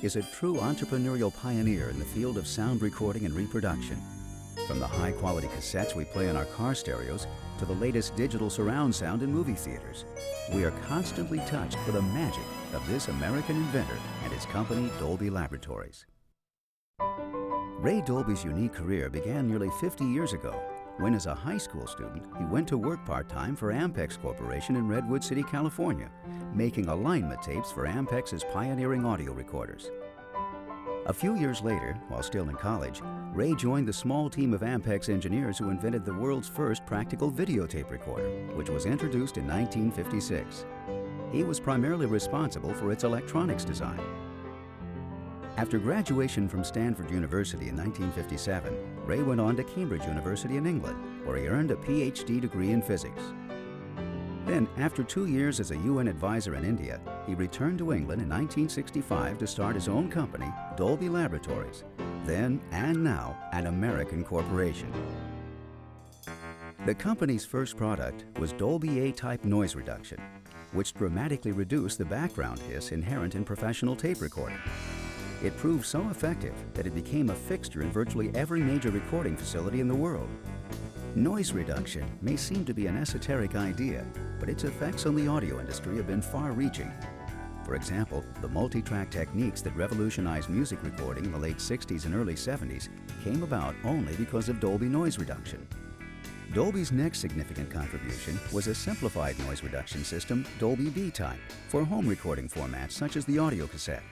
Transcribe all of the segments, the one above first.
is a true entrepreneurial pioneer in the field of sound recording and reproduction. From the high-quality cassettes we play in our car stereos to the latest digital surround sound in movie theaters, we are constantly touched by the magic of this American inventor and his company, Dolby Laboratories. Ray Dolby's unique career began nearly 50 years ago when, as a high school student, he went to work part-time for Ampex Corporation in Redwood City, California, making alignment tapes for Ampex's pioneering audio recorders. A few years later, while still in college, Ray joined the small team of Ampex engineers who invented the world's first practical videotape recorder, which was introduced in 1956. He was primarily responsible for its electronics design. After graduation from Stanford University in 1957, Ray went on to Cambridge University in England, where he earned a PhD degree in physics. Then, after 2 years as a UN advisor in India, he returned to England in 1965 to start his own company, Dolby Laboratories, then and now an American corporation. The company's first product was Dolby A-type noise reduction, which dramatically reduced the background hiss inherent in professional tape recording. It proved so effective that it became a fixture in virtually every major recording facility in the world. Noise reduction may seem to be an esoteric idea, but its effects on the audio industry have been far-reaching. For example, the multi-track techniques that revolutionized music recording in the late 60s and early 70s came about only because of Dolby noise reduction. Dolby's next significant contribution was a simplified noise reduction system, Dolby B-type, for home recording formats such as the audio cassette.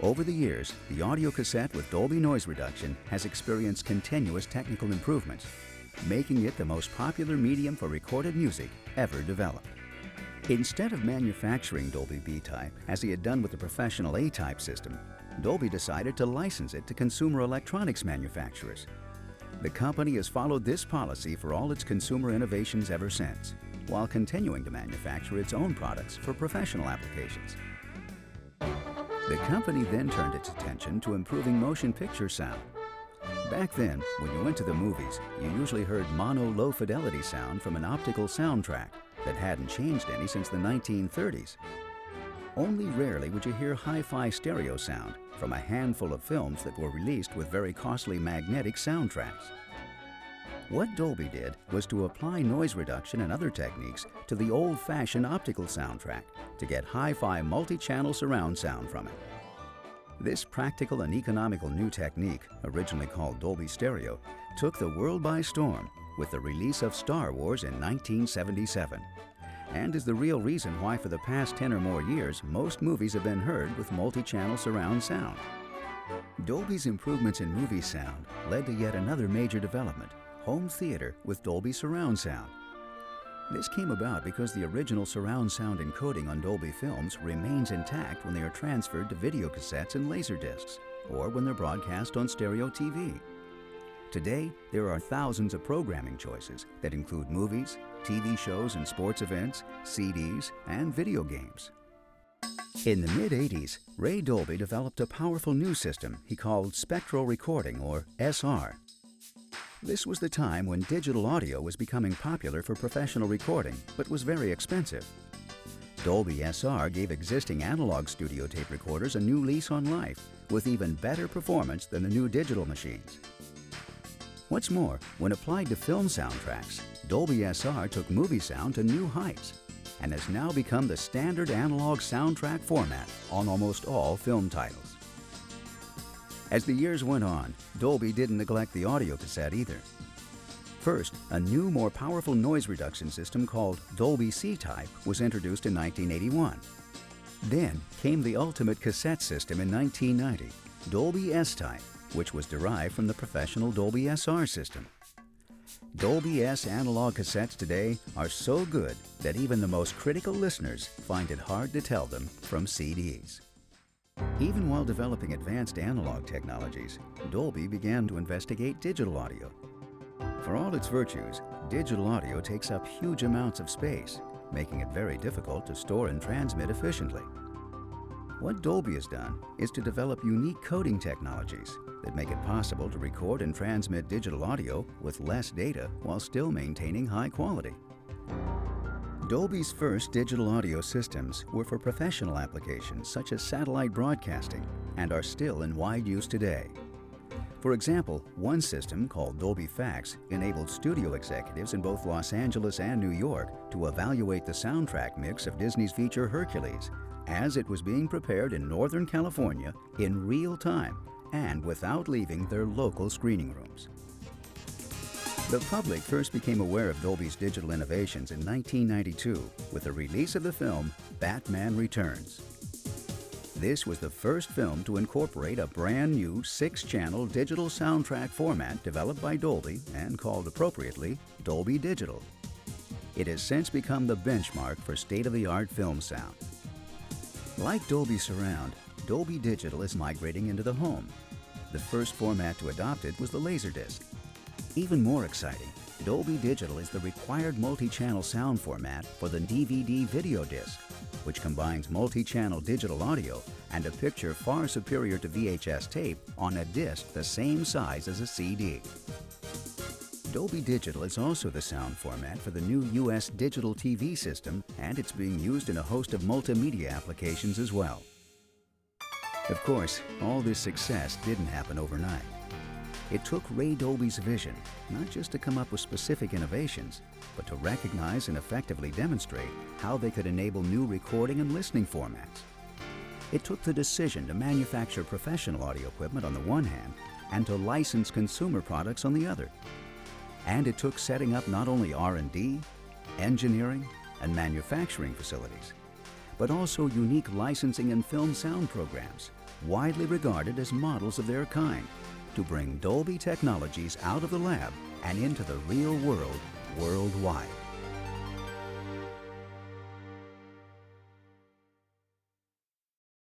Over the years, the audio cassette with Dolby noise reduction has experienced continuous technical improvements, making it the most popular medium for recorded music ever developed. Instead of manufacturing Dolby B-type, as he had done with the professional A-type system, Dolby decided to license it to consumer electronics manufacturers. The company has followed this policy for all its consumer innovations ever since, while continuing to manufacture its own products for professional applications. The company then turned its attention to improving motion picture sound. Back then, when you went to the movies, you usually heard mono low-fidelity sound from an optical soundtrack that hadn't changed any since the 1930s. Only rarely would you hear hi-fi stereo sound from a handful of films that were released with very costly magnetic soundtracks. What Dolby did was to apply noise reduction and other techniques to the old-fashioned optical soundtrack to get hi-fi multi-channel surround sound from it. This practical and economical new technique, originally called Dolby Stereo, took the world by storm with the release of Star Wars in 1977, and is the real reason why for the past 10 or more years most movies have been heard with multi-channel surround sound. Dolby's improvements in movie sound led to yet another major development, home theater with Dolby surround sound. This came about because the original surround sound encoding on Dolby films remains intact when they are transferred to video cassettes and laserdiscs, or when they're broadcast on stereo TV. Today, there are thousands of programming choices that include movies, TV shows and sports events, CDs, and video games. In the mid-'80s, Ray Dolby developed a powerful new system he called spectral recording, or SR. This was the time when digital audio was becoming popular for professional recording, but was very expensive. Dolby SR gave existing analog studio tape recorders a new lease on life, with even better performance than the new digital machines. What's more, when applied to film soundtracks, Dolby SR took movie sound to new heights and has now become the standard analog soundtrack format on almost all film titles. As the years went on, Dolby didn't neglect the audio cassette either. First, a new, more powerful noise reduction system called Dolby C-type was introduced in 1981. Then came the ultimate cassette system in 1990, Dolby S-type, which was derived from the professional Dolby SR system. Dolby S analog cassettes today are so good that even the most critical listeners find it hard to tell them from CDs. Even while developing advanced analog technologies, Dolby began to investigate digital audio. For all its virtues, digital audio takes up huge amounts of space, making it very difficult to store and transmit efficiently. What Dolby has done is to develop unique coding technologies that make it possible to record and transmit digital audio with less data while still maintaining high quality. Dolby's first digital audio systems were for professional applications such as satellite broadcasting and are still in wide use today. For example, one system called Dolby Fax enabled studio executives in both Los Angeles and New York to evaluate the soundtrack mix of Disney's feature Hercules as it was being prepared in Northern California in real time and without leaving their local screening rooms. The public first became aware of Dolby's digital innovations in 1992 with the release of the film Batman Returns. This was the first film to incorporate a brand new 6-channel digital soundtrack format developed by Dolby and called appropriately Dolby Digital. It has since become the benchmark for state-of-the-art film sound. Like Dolby Surround, Dolby Digital is migrating into the home. The first format to adopt it was the Laserdisc. Even more exciting, Dolby Digital is the required multi-channel sound format for the DVD video disc, which combines multi-channel digital audio and a picture far superior to VHS tape on a disc the same size as a CD. Dolby Digital is also the sound format for the new US digital TV system, and it's being used in a host of multimedia applications as well. Of course, all this success didn't happen overnight. It took Ray Dolby's vision not just to come up with specific innovations, but to recognize and effectively demonstrate how they could enable new recording and listening formats. It took the decision to manufacture professional audio equipment on the one hand and to license consumer products on the other. And it took setting up not only R&D, engineering, and manufacturing facilities, but also unique licensing and film sound programs, widely regarded as models of their kind, to bring Dolby technologies out of the lab and into the real world worldwide.